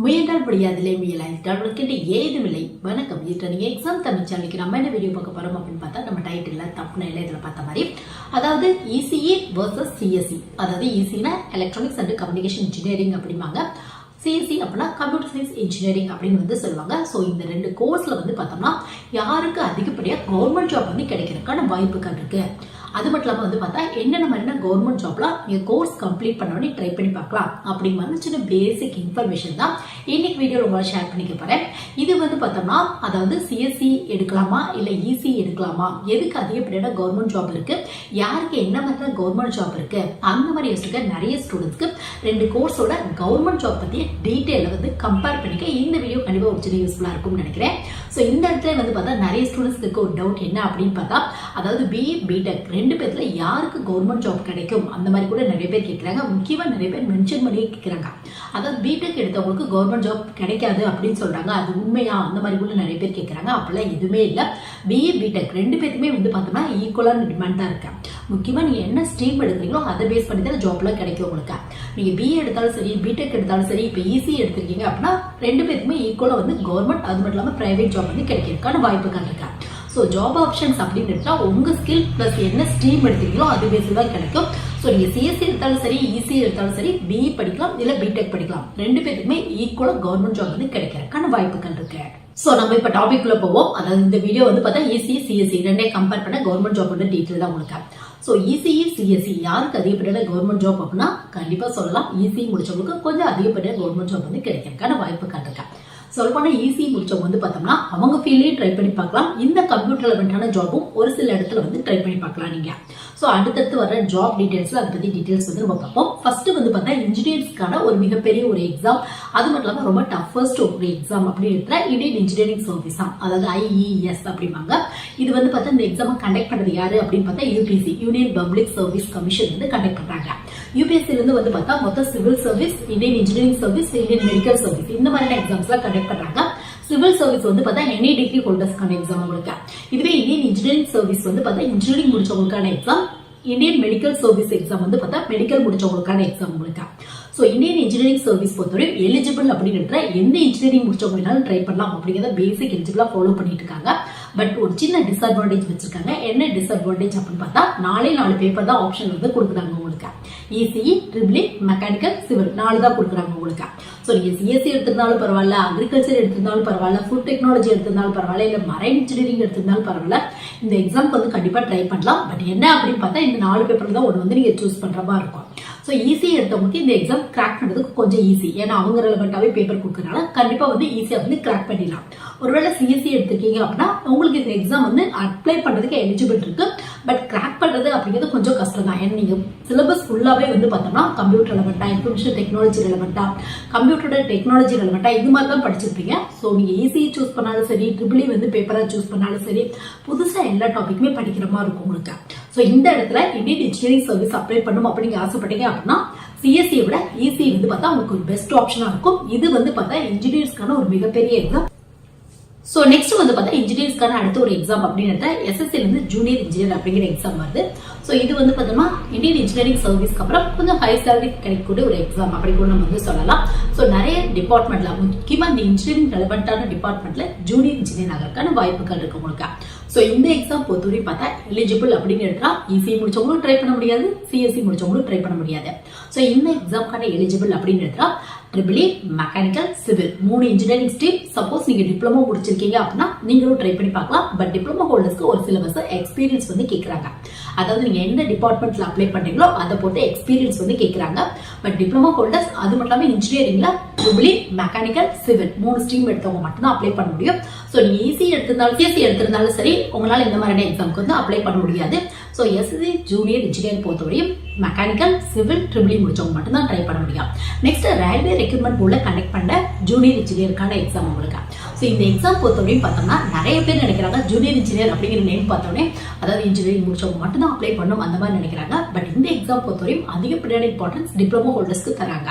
முயன்றால் முடியாதில்லை முயலாயிட்டால் உனக்கு ஏதுமில்லை. வணக்கம். இன்று நீங்க எக்ஸாம் தமிழ் சேனலுக்கு நம்ம என்ன வீடியோ பார்க்க போறோம் அப்படின்னு பார்த்தா, நம்ம டைட்டில் தப்புனையில இதுல பார்த்த மாதிரி, அதாவது இசிஇ வர்சஸ் சிஎஸ்சி. அதாவது இசினா எலக்ட்ரானிக்ஸ் அண்ட் கம்யூனிகேஷன் இன்ஜினியரிங் அப்படிம்பாங்க, சிஎஸ்சி அப்படின்னா கம்ப்யூட்டர் சயின்ஸ் இன்ஜினியரிங் அப்படின்னு வந்து சொல்லுவாங்க. ஸோ இந்த ரெண்டு கோர்ஸ்ல வந்து பார்த்தோம்னா யாருக்கு அதிகப்படியாக கவர்மெண்ட் ஜாப் வந்து கிடைக்கிறதுக்கான வாய்ப்புகள் இருக்கு. அது மட்டும் இல்லாமல் வந்து பார்த்தா என்னென்ன மாதிரினா கவர்மெண்ட் ஜாப்லாம் நீங்கள் கோர்ஸ் கம்ப்ளீட் பண்ணோடனே ட்ரை பண்ணி பார்க்கலாம் அப்படிங்கிற சின்ன பேசிக் இன்ஃபர்மேஷன் தான் இன்னைக்கு வீடியோவில் உங்களால் ஷேர் பண்ணிக்க போகிறேன். இது வந்து பார்த்தோம்னா அதாவது சிஎஸ்சி எடுக்கலாமா இல்லை இசி எடுக்கலாமா, எதுக்கு அதிகப்படியான கவர்மெண்ட் ஜாப் இருக்கு, யாருக்கு என்ன மாதிரி கவர்மெண்ட் ஜாப் இருக்கு, அந்த மாதிரி யோசிச்சுக்க நிறைய ஸ்டூடெண்ட்ஸ்க்கு ரெண்டு கோர்ஸோட கவர்மெண்ட் ஜாப் பற்றி டீட்டெயில வந்து கம்பேர் பண்ணிக்க இந்த வீடியோ கண்டிப்பாக ஒரு சின்ன யூஸ்ஃபுல்லாக இருக்கும்னு நினைக்கிறேன். ஸோ இந்த இடத்துல வந்து பார்த்தா நிறைய ஸ்டூடெண்ட்ஸ்க்கு இருக்க ஒரு டவுட் என்ன அப்படின்னு பார்த்தா, அதாவது பிஇ பிடெக் ரெண்டு பேர்ல யாருக்கு கவர்மெண்ட் ஜாப் கிடைக்கும் அந்த மாதிரி கூட நிறைய பேர் கேட்குறாங்க. முக்கியமாக நிறைய பேர் மென்ஷன் பண்ணி கேட்குறாங்க. அதாவது பிடெக் எடுத்தவங்களுக்கு கவர்மெண்ட் ஜாப் கிடைக்காது அப்படின்னு சொல்றாங்க, அது உண்மையா அந்த மாதிரி கூட நிறைய பேர் கேட்குறாங்க. அப்பெல்லாம் எதுவுமே இல்லை. பிஇ பிடெக் ரெண்டு பேருக்குமே வந்து பார்த்தோம்னா ஈக்குவலான டிமாண்ட் தான் இருக்கு. முக்கியமாக நீங்கள் என்ன ஸ்ட்ரீம் எடுக்கிறீங்களோ அதை பேஸ் பண்ணி தான் ஜாப்லாம் கிடைக்கும் உங்களுக்கு. நீங்கள் பிஏ எடுத்தாலும் சரி பிடெக் எடுத்தாலும் சரி, இப்போ இசி எடுத்திருக்கீங்க அப்படின்னா ரெண்டு பேருக்குமே ஈக்குவலாக வந்து கவர்மெண்ட் அது மட்டும் இல்லாமல் பிரைவேட் ஜாப் வந்து கிடைக்கிறதுக்கான வாய்ப்புகள் இருக்கா. ஸோ ஜாப் ஆப்ஷன்ஸ் அப்படின்னு உங்கள் ஸ்கில் ப்ளஸ் என்ன ஸ்ட்ரீம் எடுத்தீங்களோ அது பேஸில் தான் கிடைக்கும். ஸோ நீங்கள் சிஎஸ்சி எடுத்தாலும் சரி இசி எடுத்தாலும் சரி, பிஇ படிக்கலாம் இல்லை பிடெக் படிக்கலாம், ரெண்டு பேருக்குமே ஈக்குவலாக கவர்மெண்ட் ஜாப் வந்து கிடைக்கிறதுக்கான வாய்ப்புகள் இருக்கு. ஸோ நம்ம இப்போ டாபிக் குள்ள போவோம். அதாவது இந்த வீடியோ வந்து பார்த்தா இசி சிஎஸ்சி ரெண்டே கம்பேர் பண்ண கவர்மெண்ட் ஜாப் வந்து டீட்டெயில் தான் உங்களுக்கு. ஸோ இசிஇ சிஎஸ்சி யாருக்கு அதிகப்படியான கவர்மெண்ட் ஜாப் அப்படின்னா கண்டிப்பாக சொல்லலாம் இசி முடிச்சவங்களுக்கு கொஞ்சம் அதிகப்படியான கவர்மெண்ட் ஜாப் வந்து கிடைக்கிறதுக்கான வாய்ப்புகள் இருக்கா. சொல்லப்போனா ஈஸி முடிச்சவங்க வந்து பார்த்தோம்னா அவங்க ஃபீல்டே ட்ரை பண்ணி பார்க்கலாம். இந்த கம்ப்யூட்டர் ரிலேட்டடான ஜாபும் ஒரு சில இடத்துல வந்து ட்ரை பண்ணி பார்க்கலாம் நீங்க. ஸோ அடுத்தடுத்து வர ஜாப் டீடைல்ஸ்ல அதை பத்தி டீடைல்ஸ் வந்து நம்ம பார்ப்போம். ஃபர்ஸ்ட் வந்து பார்த்தா இன்ஜினியர்ஸ்க்கான ஒரு மிகப்பெரிய ஒரு எக்ஸாம், அது மட்டும் இல்லாமல் ரொம்ப டஃபஸ்ட் ஒரு எக்ஸாம் அப்படின்னு இந்தியன் இன்ஜினியரிங் சர்வீஸ் தான், அதாவது ஐஇஎஸ் அப்படிம்பாங்க. இது வந்து பார்த்தா இந்த எக்ஸாம் கண்டக்ட் பண்றது யாரு அப்படின்னு பார்த்தா UPC, union public service commission வந்து கண்டக்ட் பண்றாங்க. யூபிஎஸ்சில இருந்து வந்து பார்த்தா மொத்தம் civil service, Indian engineering service, Indian medical service இந்த மாதிரியான எக்ஸாம்ஸ் எல்லாம் கண்டக்ட் பண்றாங்க. சிவில் சர்வீஸ் வந்து பார்த்தா எனி டிகிரி ஹோல்டர்ஸ்க்கான எக்ஸாம் உங்களுக்கு. இதுவே இந்தியன் இன்ஜினியரிங் சர்வீஸ் வந்து பார்த்தா இன்ஜினியரிங் முடிச்சவங்களுக்கான exam. Indian medical service exam வந்து பார்த்தா மெடிக்கல் முடிச்சவங்களுக்கான எக்ஸாம் உங்களுக்கு. ஸோ இந்தியன் இன்ஜினியரிங் சர்வீஸ் பொறுத்தவரை எலிஜிபிள் அப்படின்னு எந்த இன்ஜினியரிங் முடிச்சவங்களாலும் ட்ரை பண்ணலாம் அப்படிங்கிறத பேசிக் எலிஜிபிளா ஃபாலோ பண்ணிட்டு இருக்காங்க. பட் ஒரு சின்ன டிஸ்அட்வான்டேஜ் வச்சிருக்காங்க. என்ன டிஸ்அட்வான்டேஜ் அப்படின்னு பார்த்தா 4 பேப்பர் தான் ஆப்ஷன் வந்து கொடுக்குறாங்க உங்களுக்கு. இசிஇ, ட்ரிபிள் மெக்கானிக்கல், சிவில் 4 தான் கொடுக்குறாங்க உங்களுக்கு. ஸோ நீங்க சிஎஸ்சி எடுத்திருந்தாலும் பரவாயில்ல, அக்ரிகல்ச்சர் எடுத்திருந்தாலும் பரவாயில்ல, ஃபுட் டெக்னாலஜி எடுத்திருந்தாலும் பரவாயில்ல, இல்ல மரைன் இன்ஜினியரிங் எடுத்திருந்தாலும் பரவாயில்ல, இந்த எக்ஸாம்க்கு வந்து கண்டிப்பா ட்ரை பண்ணலாம். பட் என்ன அப்படின்னு பார்த்தா இந்த 4 பேப்பர் தான் ஒன்று வந்து நீங்க சூஸ் பண்ற மாதிரி இருக்கும். ஸோ ஈஸி எடுத்தவங்களுக்கு இந்த எக்ஸாம் கிராக் பண்றதுக்கு கொஞ்சம் ஈஸி, ஏன்னா அவங்க ரெலவெண்டாவே பேப்பர் கொடுக்கறதுனால கண்டிப்பா வந்து ஈஸியா வந்து கிராக் பண்ணிடலாம். ஒருவேளை சிஎஸ்சி எடுத்திருக்கீங்க அப்படின்னா உங்களுக்கு இந்த எக்ஸாம் வந்து அப்ளை பண்றதுக்கு எலிஜிபிள் இருக்கு. பட் கிராக் பண்றது அப்படிங்கிறது கொஞ்சம் கஷ்டம் தான். ஏன்னா நீங்க சிலபஸ் ஃபுல்லாவே வந்து பார்த்தோம்னா கம்ப்யூட்டர் ரெலவெண்டா, இன்ஃபர்மேஷன் டெக்னாலஜி ரெலவெண்டா, கம்ப்யூட்டரோட டெக்னாலஜி ரெலவெண்டா இது மாதிரி தான் படிச்சிருப்பீங்க. ஸோ நீங்க ஈஸியை சூஸ் பண்ணாலும் சரி, ட்ரிபிள் வந்து பேப்பரா சூஸ் பண்ணாலும் சரி, புதுசா எல்லா டாபிக்குமே படிக்கிற மாதிரி இருக்கும் உங்களுக்கு. ஸோ இந்த இடத்துல இந்தியன் இன்ஜினியரிங் சர்வீஸ் அப்ளை பண்ணும் அப்படிங்க ஆசைப்பட்டீங்க அப்படின்னா சிஎஸ்சியை விட இசி வந்து பார்த்தா உங்களுக்கு ஒரு பெஸ்ட் ஆப்ஷனா இருக்கும். இது வந்து பார்த்தா இன்ஜினியர்ஸ்க்கான ஒரு மிகப்பெரிய எக்ஸாம். ஸோ நெக்ஸ்ட் வந்து பார்த்தா இன்ஜினியர்ஸ்க்கான அடுத்த ஒரு எக்ஸாம் அப்படின்னு எஸ்எஸ்சில இருந்து ஜூனியர் இன்ஜினியர் அப்படிங்கிற எக்ஸாம் வருது. ஸோ இது வந்து பார்த்தோம்னா இந்தியன் இன்ஜினியரிங் சர்வீஸ்க்கு அப்புறம் கொஞ்சம் ஹை சேலரி கிடைக்கக்கூடிய ஒரு எக்ஸாம் அப்படி கூட நம்ம வந்து சொல்லலாம். ஸோ நிறைய டிபார்ட்மெண்ட்ல முக்கியமா இந்த இன்ஜினியரிங் ரெலவெண்டான டிபார்ட்மெண்ட்ல ஜூனியர் இன்ஜினியர் ஆகிறதுக்கான வாய்ப்புகள் இருக்கு உங்களுக்கு. ஸோ இந்த எக்ஸாம் பொறுத்தவரை பார்த்தா எலிஜிபிள் அப்படின்னு எடுத்தா இசி முடிச்சவங்களும் ட்ரை பண்ண முடியாது, சிஎஸ்சி முடிச்சவங்களும் ட்ரை பண்ண முடியாது. ஸோ இந்த எக்ஸாம்க்கான எலிஜிபிள் அப்படின்னு எடுத்தா triple mechanical, civil 3 engineering stream. Suppose நீங்க டிப்ளமோ முடிச்சிருக்கீங்க அப்படின்னா நீங்களும் ட்ரை பண்ணி பார்க்கலாம். பட் டிப்ளமோ ஹோல்டர்ஸ்க்கு ஒரு சிலபஸ் எக்ஸ்பீரியன்ஸ் வந்து கேட்கறாங்க. அதாவது நீங்க எந்த டிபார்ட்மெண்ட்ல அப்ளை பண்றீங்களோ அதை பொறுத்து எக்ஸ்பீரியன்ஸ் வந்து கேட்கறாங்க. பட் டிப்ளமோ ஹோல்டர்ஸ் அது மட்டும் இல்லாமல் இன்ஜினியரிங்ல ட்ரிபிள் மெக்கானிக்கல், சிவில் 3 ஸ்ட்ரீம் எடுத்தவங்க மட்டும் தான் அப்ளை பண்ண முடியும். ஸோ நீங்க ஈஸி எடுத்திருந்தாலும் சிஎஸ்சி எடுத்திருந்தாலும் சரி உங்களால இந்த மாதிரியான எக்ஸாமுக்கு வந்து அப்ளை பண்ண முடியாது. ஸோ எஸ்எஸ்சி ஜூனியர் இன்ஜினியர் பொறுத்தவரையும் மெக்கானிக்கல், சிவில், ட்ரிபிள் முடிச்சவங்க மட்டும் தான் ட்ரை பண்ண முடியும். நெக்ஸ்ட் ரயில்வே ரெக்ரூட்மெண்ட் போர்ட்ல கண்டக்ட் பண்ண ஜூனியர் இன்ஜினியருக்கான எக்ஸாம் உங்களுக்கு. ஸோ இந்த எக்ஸாம் பொறுத்தவரையும் பார்த்தோம்னா நிறைய பேர் நினைக்கிறாங்க ஜூனியர் இன்ஜினியர் அப்படிங்கிற நேம் பார்த்தோன்னே அதாவது இன்ஜினியரிங் முடிச்சவங்க மட்டும் தான் அப்ளை பண்ணும் அந்த மாதிரி நினைக்கிறாங்க. பட் இந்த எக்ஸாம் பொறுத்தவரையும் அதிகப்படியான இம்பார்ட்டன்ஸ் டிப்ளமோ ஹோல்டர்ஸ்க்கு தராங்க.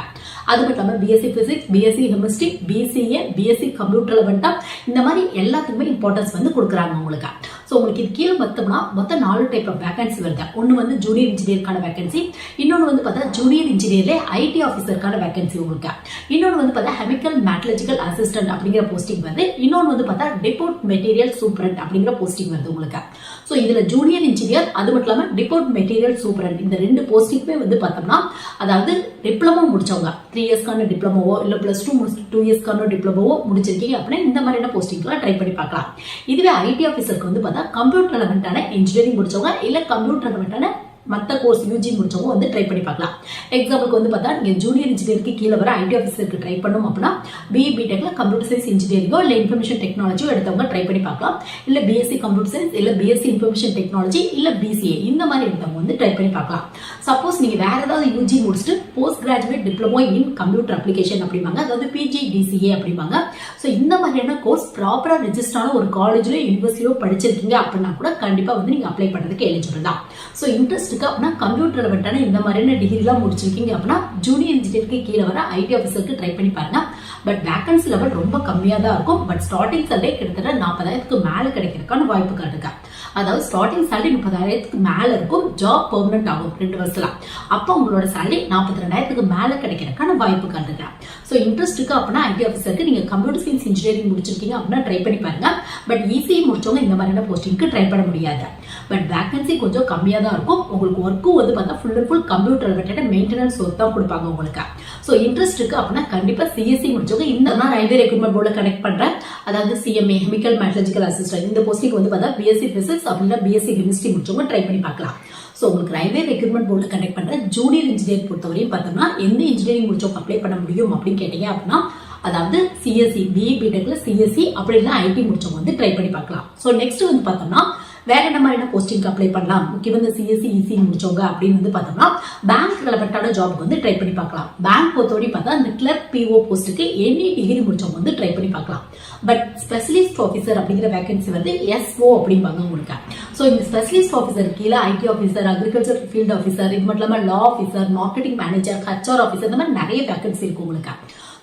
அது மட்டும் இல்லாமல் BSc physics, BSc chemistry, BCA, BSc computer ரெலவெண்டா இந்த மாதிரி எல்லாத்துக்குமே இம்பார்ட்டன்ஸ் வந்து கொடுக்குறாங்க உங்களுக்கு. ஸோ உங்களுக்கு இது கீழே பார்த்தோம்னா மொத்தம் 4 டைப் ஆஃப் வேகன்சி வருது. ஒன்று வந்து ஜூனியர் இன்ஜினியருக்கான வேகன்சி, இன்னொன்று வந்து பார்த்தா ஜூனியர் இன்ஜினியர்ல ஐடி ஆஃபீஸருக்கான வேகன்சி உங்களுக்கு, இன்னொன்று வந்து பார்த்தா கெமிக்கல் மெட்டலர்ஜிக்கல் அசிஸ்டன்ட் அப்படிங்கிற போஸ்டிங் வருது, இன்னொன்று வந்து பார்த்தா டிபோர்ட் மெட்டீரியல் சூப்பரண்ட் அப்படிங்கிற போஸ்டிங் வருது உங்களுக்கு. ஸோ இதுல ஜூனியர் இன்ஜினியர் அது மட்டும் இல்லாமல் டிபோர்ட் மெட்டீரியல் சூப்பரண்ட் இந்த 2 போஸ்டிங்குமே வந்து பார்த்தோம்னா அதாவது டிப்ளமோ முடிச்சவங்க 3 இயர்ஸ்க்கான டிப்ளமோவோ இல்லை +2 2 இயர்ஸ்க்கான டிப்ளமோவோ முடிச்சிருக்கீங்க அப்படின்னா இந்த மாதிரியான போஸ்டிங்லாம் ட்ரை பண்ணி பார்க்கலாம். இதுவே ஐடி ஆஃபீஸருக்கு வந்து பார்த்தா கம்ப்யூட்டர் ரெலவெண்டான இன்ஜினியரிங் முடிச்சவங்க இல்லை கம்ப்யூட்டர் ரெலவெண்டான மற்ற கோர்ஸ் யூஜி முடிச்சவங்க வந்து ட்ரை பண்ணி பார்க்கலாம். எக்ஸாம்பிளுக்கு வந்து பார்த்தா நீங்க ஜூனியர் இன்ஜினியருக்கு கீழே வர ஐடி ஆஃபீஸருக்கு ட்ரை பண்ணணும் அப்படின்னா பிஇ பிடெக்ல கம்ப்யூட்டர் சயின்ஸ் இன்ஜினியரிங்கோ இல்லை இன்ஃபர்மேஷன் டெக்னாலஜியோ எடுத்தவங்க ட்ரை பண்ணி பார்க்கலாம். இல்லை பிஎஸ்சி கம்ப்யூட்டர் சயின்ஸ் இல்லை பிஎஸ்சி இன்ஃபர்மேஷன் டெக்னாலஜி இல்லை பிசிஏ இந்த மாதிரி எடுத்தவங்க வந்து ட்ரை பண்ணி பார்க்கலாம். சப்போஸ் நீங்க வேற ஏதாவது யூஜி முடிச்சுட்டு post graduate diploma in computer application அப்படிம்பாங்க, அதாவது பிஜிடிசிஏ அப்படிம்பாங்க. ஸோ இந்த மாதிரியான கோர்ஸ் ப்ராப்பரா ரெஜிஸ்டரான ஒரு காலேஜ்லயோ யூனிவர்சிட்டியோ படிச்சிருக்கீங்க அப்படின்னா கூட கண்டிப்பா வந்து நீங்க அப்ளை பண்றதுக்கு எலிஜிபிள் தான். ஸோ இன்ட்ரெஸ்ட் அப்படின்னா கம்ப்யூட்டர் ரெலவெண்டான இந்த மாதிரியான டிகிரிலாம் முடிச்சிருக்கீங்க அப்படின்னா ஜூனியர் இன்ஜினியருக்கு கீழே வர ஐடி ஆஃபீஸருக்கு ட்ரை பண்ணி பாருங்க. பட் வேகன்சி லெவல் ரொம்ப கம்மியா தான் இருக்கும். பட் ஸ்டார்டிங் சேலரி கிட்டத்தட்ட 40,000க்கு மேல கிடைக்கிறதுக்கான வாய்ப்புகள் இருக்கு. அதாவது ஸ்டார்டிங் சேலரி 30,000க்கு மேல இருக்கும். ஜாப் பெர்மனன்ட் ஆகும் 2 வருஷத்துல. அப்போ உங்களோட சேலரி 42,000க்கு மேல கிடைக்கிறதுக்கான வாய்ப்புகள் இருக்கு. ஸோ இன்ட்ரெஸ்ட் இருக்கு அப்படின்னா ஐடி ஆஃபீஸருக்கு நீங்க கம்ப்யூட்டர் சயின்ஸ் இன்ஜினியரிங் முடிச்சிருக்கீங்க அப்படின்னா ட்ரை பண்ணி பாருங்க. பட் ஈஸியை முடிச்சவங்க இந்த மாதிரியான போஸ்டிங்க்கு ட்ரை பண்ண முடியாது. பட் வேகன்சி கொஞ்சம் கம்மியா தான் இருக்கும். உங்களுக்கு ஒர்க்கும் வந்து பார்த்தா full and full computer related maintenance work தான் கொடுப்பாங்க உங்களுக்கு. ஸோ இன்ட்ரெஸ்ட் இருக்கு அப்படின்னா கண்டிப்பா சிஎஸ்சி முடிச்சவங்க இந்த ரயில்வே ரெக்ரூட்மெண்ட் போர்டில் கனெக்ட் பண்றேன். அதாவது சிஎம்ஏ கெமிக்கல் மெட்டலர்ஜிக்கல் அசிஸ்டன்ட் இந்த போஸ்டிங் வந்து பார்த்தா பிஎஸ்சி பிசிக்ஸ் அப்படின்னா பிஎஸ்சி கெமிஸ்ட்ரி முடிச்சவங்க ட்ரை பண்ணி பார்க்கலாம். ஸோ உங்களுக்கு ரயில்வே ரெக்ரூட்மெண்ட் போர்டில் கனெக்ட் பண்ற ஜூனியர் இன்ஜினியர் பொறுத்தவரையும் பார்த்தோம்னா எந்த இன்ஜினியரிங் முடிச்சவங்க அப்ளை பண்ண முடியும் அப்படின்னு கேட்டீங்க அப்படின்னா அதாவது சிஎஸ்சி பிஇ பிடெக்ல சிஎஸ்சி அப்படின்னா ஐடி முடிச்சவங்க வந்து ட்ரை பண்ணி பார்க்கலாம். ஸோ நெக்ஸ்ட் வந்து பார்த்தோம்னா வேற என்ன மாதிரியான போஸ்டிங் அப்ளை பண்ணலாம், முக்கியமாக இந்த சிஎஸ்சி இசி முடிச்சவங்க அப்படின்னு வந்து பார்த்தோம்னா பேங்க் ரெலவெண்டான ஜாப்க்கு வந்து ட்ரை பண்ணி பார்க்கலாம். பேங்க் பொறுத்தவரை பார்த்தா இந்த கிளர்க் பிஓ போஸ்ட்டுக்கு எனி டிகிரி முடிச்சவங்க வந்து ட்ரை பண்ணி பார்க்கலாம். பட் ஸ்பெஷலிஸ்ட் ஆஃபீஸர் அப்படிங்கிற வேகன்சி வந்து எஸ்ஓ அப்படிம்பாங்க உங்களுக்கு. ஸோ இந்த ஸ்பெஷலிஸ்ட் ஆஃபீஸர் கீழே ID officer, agriculture field officer, இது மட்டும் இல்லாமல் லா officer, marketing manager, HR officer இந்த மாதிரி நிறைய வேகன்சி இருக்கு உங்களுக்கு.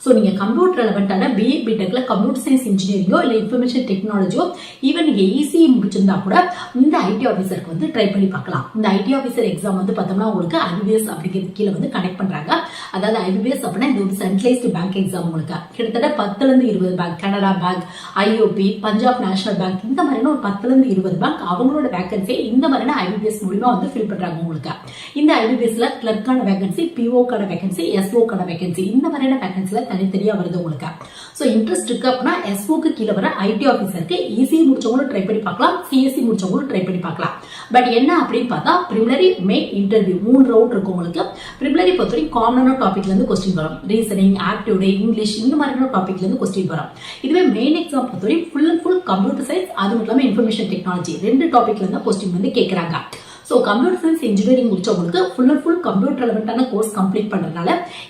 ஸோ நீங்க கம்ப்யூட்டர் ரெலவெண்டான பிஇ பிடெக்ல கம்ப்யூட்டர் சயின்ஸ் இன்ஜினியரிங்கோ இல்லை இன்ஃபர்மேஷன் டெக்னாலஜியோ ஈவன் நீங்க இசிஇ முடிச்சிருந்தா கூட இந்த ஐடி ஆஃபீஸருக்கு வந்து ட்ரை பண்ணி பார்க்கலாம். இந்த ஐடி ஆஃபீஸர் எக்ஸாம் வந்து பார்த்தோம்னா உங்களுக்கு ஐபிஎஸ் அப்படிங்கிறது கீழே வந்து கனெக்ட் பண்றாங்க. அதாவது ஐபிஎஸ் அப்படின்னா இது ஒரு சென்ட்ரலைஸ்டு பேங்க் எக்ஸாம் உங்களுக்கு. கிட்டத்தட்ட 10-20 bank, Canara bank, IOB, Punjab national bank இந்த மாதிரியான ஒரு 10-20 பேங்க் அவங்களோட வேகன்சி இந்த மாதிரியான ஐபிஎஸ் மூலியமா வந்து ஃபில் பண்றாங்க உங்களுக்கு. இந்த ஐபிஎஸ்ல கிளர்க்கான வேகன்சி, பிஓக்கான வேகன்சி, எஸ்ஓக்கான வேகன்சி இந்த மாதிரியான வேகன்சில தனித்தனியா வருது உங்களுக்கு. சோ இன்ட்ரெஸ்ட் இருக்கு அப்படின்னா எஸ்ஓக்கு கீழே வர ஐடி ஆஃபீஸருக்கு இசி முடிச்சவங்களும் ட்ரை பண்ணி பார்க்கலாம், சிஎஸ்சி முடிச்சவங்களும் ட்ரை பண்ணி பார்க்கலாம். பட் என்ன அப்படின்னு பார்த்தா பிரிலிமினரி, மெயின், இன்டர்வியூ 3 ரவுண்ட் இருக்கும் உங்களுக்கு. பிரிலிமினரி பொறுத்தவரைக்கும் காமனான டாபிக்ல இருந்து கொஸ்டின் வரும். ரீசனிங், ஆப்டிடியூட், இங்கிலீஷ் இந்த மாதிரியான டாபிக்ல இருந்து கொஸ்டின் வரும். இதுவே மெயின் எக்ஸாம் பொறுத்தவரை full and full computer science அது மட்டும் இல்லாம இன்ஃபர்மேஷன் டெக்னாலஜி 2 டாபிக்ல இருந்து கொஸ்டின் வந்து கேட்கறாங்க. ஸோ கம்ப்யூட்டர் சயின்ஸ் இன்ஜினியரிங் முடிச்சவங்களுக்கு ஃபுல் அண்ட் ஃபுல் கம்ப்யூட்டர் ரெலவெண்டான கோர்ஸ் கம்ப்ளீட் பண்றதுனால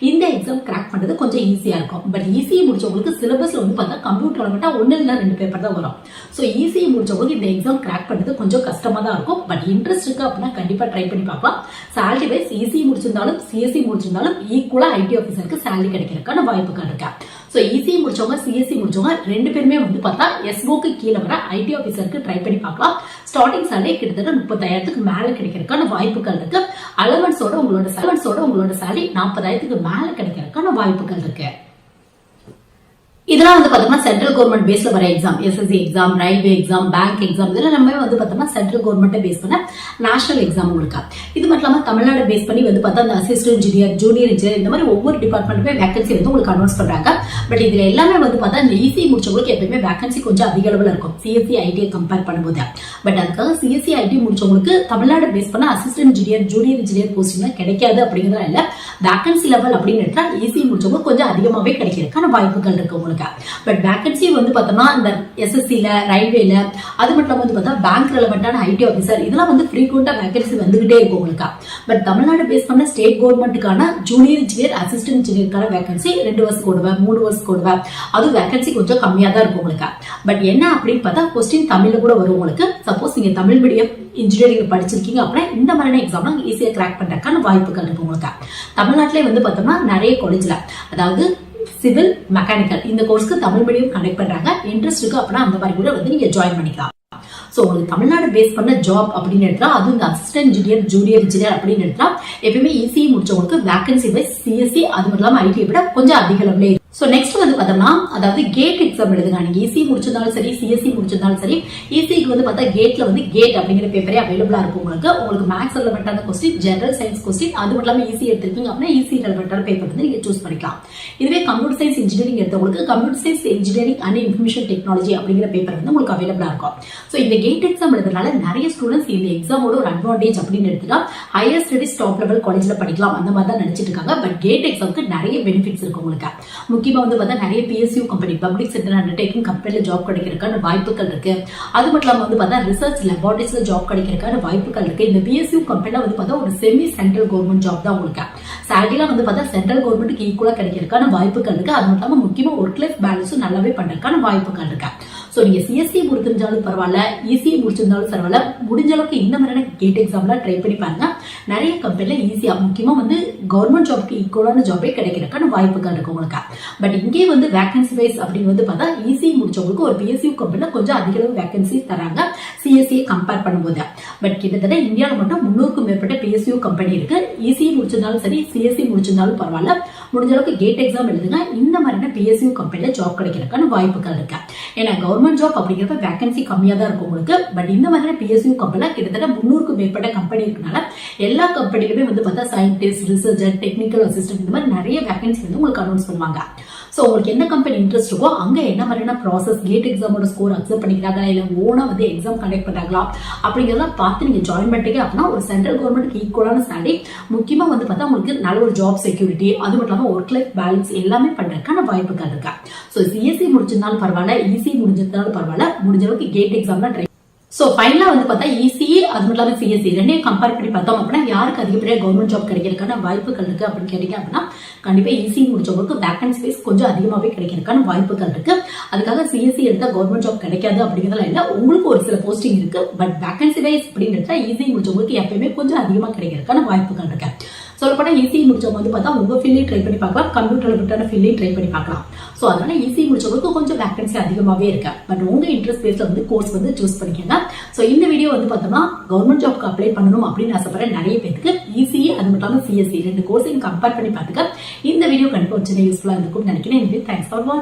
இந்த எக்ஸாம் கிராக் பண்றது கொஞ்சம் ஈஸியா இருக்கும். பட் இசிஇ முடிச்சவங்களுக்கு சிலபஸ்ல வந்து பார்த்தா கம்ப்யூட்டர் ரெலவெண்டா 1 இல்ல 2 பேப்பர் தான் வரும். ஸோ இசிஇ முடிச்சவங்களுக்கு இந்த எக்ஸாம் கிராக் பண்றது கொஞ்சம் கஷ்டமா தான் இருக்கும். பட் இன்ட்ரெஸ்ட் இருக்கு அப்படின்னா கண்டிப்பா ட்ரை பண்ணி பார்க்கலாம். சேலரி வைஸ் இசிஇ முடிச்சிருந்தாலும் சிஎஸ்சி முடிச்சிருந்தாலும் ஈக்குவலா ஐடி ஆஃபீஸருக்கு சேலரி கிடைக்கிறதுக்கான வாய்ப்புகள் இருக்கு. ஸோ இசிஇ முடிச்சவங்க, சிஎஸ்சி முடிச்சவங்க 2 பேருமே வந்து பார்த்தா எஸ்ஓக்கு கீழே வர ஐடி ஆஃபீஸருக்கு ட்ரை பண்ணி பார்க்கலாம். ஸ்டார்டிங் சேலரி கிட்டத்தட்ட 30,000க்கு மேல கிடைக்கிறதுக்கான வாய்ப்புகள் இருக்கு. அலவன்ஸோட உங்களோட சேலரி 40,000க்கு மேல கிடைக்கிறதுக்கான வாய்ப்புகள் இருக்கு. இதெல்லாம் வந்து பார்த்தோம்னா சென்ட்ரல் கவர்மெண்ட் பேஸ்ல வர exam, SSC exam, railway exam, bank exam இதெல்லாம் நம்ம வந்து பார்த்தோம்னா சென்ட்ரல் கவர்மெண்ட்டை பேஸ் பண்ண நேஷனல் எக்ஸாம் உங்களுக்கு. இது மட்டும் இல்லாமல் தமிழ்நாடு பேஸ் பண்ணி வந்து பார்த்தா அந்த அசிஸ்டன்ட் இன்ஜினியர், ஜூனியர் இன்ஜினியர் இந்த மாதிரி ஒவ்வொரு டிபார்ட்மெண்ட்டுமே வேகன்சி வந்து உங்களுக்கு அனௌன்ஸ் பண்றாங்க. பட் இதுல எல்லாமே வந்து பார்த்தா இந்த இசி முடிச்சவங்களுக்கு எப்பயுமே வேகன்சி கொஞ்சம் அதிக அளவில் இருக்கும் சிஎஸ்சி ஐடியை கம்பேர் பண்ணும்போது. பட் அதுக்காக சிஎஸ்சி ஐடி முடிச்சவங்களுக்கு தமிழ்நாடு பேஸ் பண்ண assistant engineer, junior engineer posting கிடைக்காது அப்படிங்கிறதா இல்ல. வேகன்சி லெவல் அப்படின்னு எடுத்தா இசி முடிச்சவங்க கொஞ்சம் அதிகமாகவே கிடைக்கிறதுக்கான வாய்ப்புகள் இருக்கு உங்களுக்கு. பட் வேகன்சி வந்து பார்த்தோம்னா இந்த எஸ்எஸ்சில, ரயில்வேல அது மட்டும் இல்லாம வந்து பார்த்தா பேங்க் ரெலவெண்டான ஐடி ஆஃபீஸர் இதெல்லாம் வந்து ஃப்ரீக்வெண்டா வேகன்சி வந்துகிட்டே இருக்கும் உங்களுக்கு. பட் தமிழ்நாடு பேஸ் பண்ண state கவர்மெண்ட்டுக்கான junior engineer, assistant இன்ஜினியருக்கான vacancy 2 வருஷம் கூடுவேன், 3 வருஷம் கூடுவேன். அது வேகன்சி கொஞ்சம் கம்மியா தான் இருக்கும் உங்களுக்கு. பட் என்ன அப்படின்னு பார்த்தா கொஸ்டின் தமிழ்ல கூட வரும் உங்களுக்கு. சப்போஸ் நீங்க தமிழ் மீடியம் இன்ஜினியரிங் படிச்சிருக்கீங்க அப்படின்னா இந்த மாதிரியான எக்ஸாம் ஈஸியா கிராக் பண்றதுக்கான வாய்ப்புகள் இருக்கு உங்களுக்கு. தமிழ்நாட்டிலே வந்து பார்த்தோம்னா நிறைய காலேஜ்ல அதாவது சிவில், மெக்கானிக்கல் இந்த கோர்ஸ்க்கு தமிழ் மீடியம் கண்டக்ட் பண்றாங்க. இன்ட்ரெஸ்ட் இருக்கு அப்படின்னா அந்த மாதிரி கூட வந்து நீங்க ஜாயின் பண்ணிக்கலாம். ஸோ உங்களுக்கு தமிழ்நாடு பேஸ் பண்ண ஜாப் அப்படின்னு எடுத்தா அது இந்த அசிஸ்டன்ட் இன்ஜினியர் ஜூனியர் இன்ஜினியர் அப்படின்னு எடுத்தா எப்பயுமே இசிஇ முடிச்சவங்களுக்கு வேகன்சி வைஸ் சிஎஸ்சி அது மட்டும் இல்லாமல் ஐடியை விட கொஞ்சம் அதிக லெவலே. சோ நெக்ஸ்ட் வந்து பார்த்தோம்னா அதாவது கேட் எக்ஸாம் எழுதுங்க. நீங்க இசி முடிச்சிருந்தாலும் சரி சிஎஸ்சி முடிச்சிருந்தாலும் சரி இசிக்கு வந்து பார்த்தா கேட்ல வந்து கேட் அப்படிங்கிற பேப்பரே அவைலபிளா இருக்கும். உங்களுக்கு மேக்ஸ் ரிலவெண்டான கொஸ்டின், ஜெனரல் சயின்ஸ் கொஸ்டின், அது மட்டும் இல்லாமல் ஈஸி எடுத்திருக்கீங்க அப்படின்னா ஈஸி ரிலவெண்டான பேப்பர் வந்து நீங்க சூஸ் பண்ணிக்கலாம். இதுவே கம்ப்யூட்டர் சயின்ஸ் இன்ஜினியரிங் எடுத்தவங்களுக்கு computer science engineering and information technology அப்படிங்கிற பேப்பர் வந்து உங்களுக்கு அவைலபிளா இருக்கும். சோ இந்த கேட் எக்ஸாம் எழுதுறதுனால நிறைய ஸ்டூடெண்ட்ஸ் இந்த எக்ஸாமோட ஒரு அட்வான்டேஜ் அப்படின்னு எடுத்துட்டா ஹையர் ஸ்டடிஸ் டாப் லெவல் காலேஜ்ல படிக்கலாம் அந்த மாதிரி தான் நினைச்சிட்டு இருக்காங்க. பட் கேட் எக்ஸாமுக்கு நிறைய பெனிஃபிட்ஸ் இருக்கு உங்களுக்கு. முக்கியமா வந்து பார்த்தா நிறைய PSU company public sector undertaking கம்பெனில ஜாப் கிடைக்கிறதுக்கான வாய்ப்புகள் இருக்கு. அது மட்டும் இல்லாம வந்து பார்த்தா ரிசர்ச் லெபார்டரிஸ்ல ஜாப் கிடைக்கிறதுக்கான வாய்ப்புகள் இருக்கு. இந்த PSU கம்பெனில வந்து பார்த்தா ஒரு செமி சென்ட்ரல் கவர்மெண்ட் ஜாப் தான் உங்களுக்கு. சேலரிலாம் வந்து பார்த்தா சென்ட்ரல் கவர்மெண்ட்டுக்கு ஈக்குவலா கிடைக்கிறதுக்கான வாய்ப்புகள் இருக்கு. அது மட்டும் இல்லாம முக்கியமா ஒர்க் லைஃப் பேலன்ஸும் நல்லாவே பண்றதுக்கான வாய்ப்புகள் இருக்கு. சோ நீங்க சிஎஸ்சி முடிச்சிருந்தாலும் பரவாயில்ல, இசி முடிச்சிருந்தாலும் பரவாயில்ல, முடிஞ்ச அளவுக்கு இந்த மாதிரியான கேட் எக்ஸாம்ல ட்ரை பண்ணி பாருங்க. நிறைய கம்பெனில ஈஸியா முக்கியமா வந்து கவர்மெண்ட் ஜாப்க்கு ஈக்குவலான ஜாபே கிடைக்கிறதுக்கான வாய்ப்புகள் இருக்கு உங்களுக்கு. பட் இங்கே வந்து வேகன்சி வைஸ் அப்படின்னு வந்து பார்த்தா இசி முடிச்சவங்களுக்கு ஒரு PSU கம்பெனில கொஞ்சம் அதிக அளவு வேகன்சி தராங்க சிஎஸ்சி கம்பேர் பண்ணும்போது. பட் கிட்டத்தட்ட இந்தியாவில் மட்டும் 300க்கும் மேற்பட்ட PSU கம்பெனி இருக்கு. இசி முடிச்சிருந்தாலும் சரி சிஎஸ்சி முடிச்சிருந்தாலும் பரவாயில்ல, முடிஞ்ச அளவுக்கு கேட் எக்ஸாம் எழுதுங்க. இந்த மாதிரியான PSU கம்பெனில ஜாப் கிடைக்கிறதுக்கான வாய்ப்புகள் இருக்கு. ஏன்னா கவர்மெண்ட் ஜாப் அப்படிங்கிறப்ப வேகன்சி கம்மியா தான் இருக்கும் உங்களுக்கு. பட் இந்த மாதிரியான PSU கம்பெனில கிட்டத்தட்ட 300க்கும் மேற்பட்ட கம்பெனி இருக்கனால எல்லா கம்பெனிலுமே வந்து பார்த்தா சயின்டிஸ்ட், ரிசர்ச்சர், டெக்னிக்கல் அசிஸ்டன்ட் இந்த மாதிரி நிறைய வேகன்சி வந்து உங்களுக்கு அனௌன்ஸ் பண்ணுவாங்க. சோ உங்களுக்கு என்ன கம்பெனி இன்ட்ரெஸ்ட் இருக்கோ அங்க என்ன மாதிரியான ப்ராசஸ், கேட் எக்ஸாமோட ஸ்கோர் அக்செப்ட் பண்ணிக்கிறாங்களா இல்ல ஓனா வந்து எக்ஸாம் கண்டக்ட் பண்றாங்களா அப்படிங்கறதெல்லாம் பார்த்து நீங்க ஜாயின் பண்ணிட்டீங்க அப்படின்னா ஒரு சென்ட்ரல் கவர்மெண்ட்டுக்கு ஈக்குவலான சேலரி, முக்கியமா வந்து பார்த்தா உங்களுக்கு நல்ல ஒரு ஜாப் செக்யூரிட்டி, அது மட்டும் இல்லாம ஒர்க் லைஃப் பேலன்ஸ் எல்லாமே பண்றதுக்கான வாய்ப்புகள் இருக்கு. சோ சிஎஸ்சி முடிச்சிருந்தாலும் பரவாயில்ல, இசி முடிஞ்சிருந்தாலும் பரவாயில்ல, முடிஞ்ச அளவுக்கு கேட் எக்ஸாம்ல ட்ரை. சோ ஃபைனலா வந்து பார்த்தா இசிஇ அது மட்டும் இல்லாம சிஎஸ்சி ரெண்டையும் கம்பேர் பண்ணி பார்த்தோம் அப்படின்னா யாருக்கு அதிகப்படியா கவர்மெண்ட் ஜாப் கிடைக்கிறதுக்கான வாய்ப்புகள் இருக்கு அப்படின்னு கேட்டீங்க அப்படின்னா கண்டிப்பா இசி முடிச்சவங்களுக்கு வேகன்சி ஸ்பேஸ் கொஞ்சம் அதிகமாவே கிடைக்கிறதுக்கான வாய்ப்புகள் இருக்கு. அதுக்காக சிஎஸ்சி எடுத்தா கவர்மெண்ட் ஜாப் கிடைக்காது அப்படிங்கிறதுல இல்ல, உங்களுக்கு ஒரு சில போஸ்டிங் இருக்கு. பட் வேகன்சி வைஸ் அப்படின்னு எடுத்தா இசி முடிச்சவங்களுக்கு எப்பயுமே கொஞ்சம் அதிகமா கிடைக்கிறதுக்கான வாய்ப்புகள் இருக்கு. சொல்லப்போனா இசி முடிச்சவங்க வந்து பார்த்தா உங்க ஃபீல்டையும் ட்ரை பண்ணி பார்க்கலாம், கம்ப்யூட்டர் ரிலேட்டடான ஃபீல்டையும் ட்ரை பண்ணி பார்க்கலாம். சோ அதனால இசி முடிச்சவங்களுக்கு கொஞ்சம் வேகன்சி அதிகமாவே இருக்கு. பட் உங்க இன்ட்ரெஸ்ட் பேஸ்ல வந்து கோர்ஸ் வந்து சூஸ் பண்ணிக்கங்க. சோ இந்த வீடியோ வந்து பார்த்தோம்னா கவர்மெண்ட் ஜாப்க்கு அப்ளை பண்ணணும் அப்படின்னு ஆசைப்படுற நிறைய பேருக்கு இசிஇ அது மட்டும் இல்லாம சிஎஸ்சி ரெண்டு கோர்ஸையும் கம்பேர் பண்ணி பார்த்துக்க இந்த வீடியோ கண்டிப்பா யூஸ்ஃபுல்லா இருக்கும் நினைக்கிறேன். தேங்க்ஸ் ஃபார் வாட்சிங்.